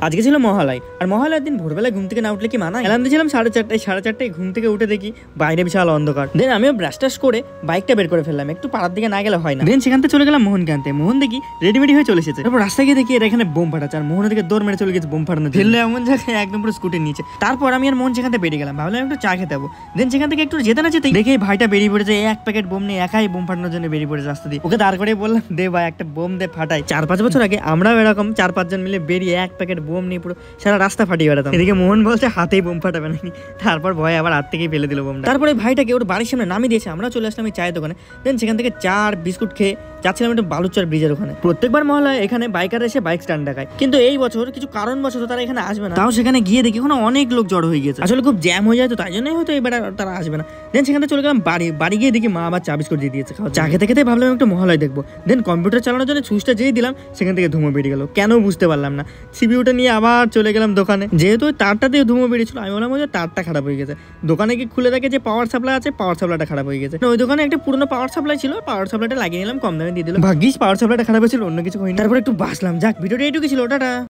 আজকে ছিল মহালয়, আর মহালয়ের দিন ভোরবেলায় ঘুম থেকে না উঠলে কি মানায়? অ্যালার্ম দিয়েছিলাম 4:30টায়। 4:30টায় ঘুম থেকে উঠে দেখি বাইরে বিশাল অন্ধকার। দেন আমিও ব্রাশ টাশ করে বাইকটা বের করে ফেললাম, একটু পাড়ার দিকে না গেলে হয় না। দেন সেখান থেকে চলে গেলাম মোহন আনতে। মোহন দেখি রেডিমেডি হয়ে চলে এসেছে। তারপর রাস্তায় গিয়ে দেখি এরা এখানে বোম ফাটাচ্ছে, আর মোহনের দিকে দৌড় মেরে চলে গেছে বোম ফাটানো। ফেললে এমন জায়গায় একদম পুরো স্কুটির নিচে। তারপর আমি আর মোহন সেখান থেকে বেরিয়ে গেলাম, ভাবলাম একটু চা খেতে যাবো। দেন সেখান থেকে একটু যেতে না যেতে দেখে ভাইটা বেরিয়ে পড়েছে এক প্যাকেট বোম নিয়ে, একাই বোম ফাটানোর জন্য বেরিয়ে পড়েছে রাস্তা দিয়ে। ওকে দাঁড় করে বললাম, দে ভাই একটা বোম দে ফাটাই। 4-5 বছর আগে আমরাও এরকম 4-5 জন মিলে বেরিয়ে এক প্যাকেট বোম নিয়ে পুরো সারা রাস্তা ফাটিয়ে বেড়াতাম। এদিকে মোহন বলছে হাতেই বোম ফাটাবে নাকি, তারপর ভয় আবার হাত থেকেই ফেলে দিল বোমটা। তারপরে ভাইটাকে ওর বাড়ির সামনে নামিয়ে দিয়েছে, আমরা চলে আসলাম এই চায়ের দোকানে। দেন সেখান থেকে চা আর বিস্কুট খেয়ে যাচ্ছিলাম একটু বালুচর ব্রিজের ওখানে। প্রত্যেকবার মহলায় এখানে বাইকার এসে বাইক স্ট্যান্ড দেখায়, কিন্তু এই বছর কিছু কারণবশত তারা এখানে আসবে না। তাও সেখানে গিয়ে দেখি ওখানে অনেক লোক জড়ো হয়ে গেছে, আসলে খুব জ্যাম হয়ে যায়, তো তাই জন্যই হয়তো এবার তারা আসবে না। দেন সেখান থেকে চলে গেলাম বাড়ি গিয়ে দেখি মা আবার চা বিস্কুট দিয়ে দিয়েছে। চা খেতে খেতে ভাবলাম একটু মহালয় দেখবো। দেন কম্পিউটার চালানোর জন্য সুইচটা যেই দিলাম সেখান থেকে ধুমো বেরিয়ে গেল, কেন বুঝতে পারলাম না। সিপিইউটা নিয়ে আবার চলে গেলাম দোকানে, যেহেতু তারটা দিয়ে ধুমো বেরিয়েছিল আমি বললাম যে তারটা খারাপ হয়ে গেছে। দোকানে গিয়ে খুলে দেখে যে পাওয়ার সাপ্লাই আছে, পাওয়ার সাপ্লাইটা খারাপ হয়ে গেছে। ওই দোকানে একটা পুরনো পাওয়ার সাপ্লাই ছিল, পাওয়ার সাপ্লাইটা লাগিয়ে নিলাম, কম দামে দিয়ে দিল। ভাগ্যিস পাওয়ার সাপ্লাইটা খারাপ হয়েছিল, অন্য কিছু হয়নি। তারপর একটু বাসলাম, যাক ভিডিওটা এইটুকু ছিল, টাটা।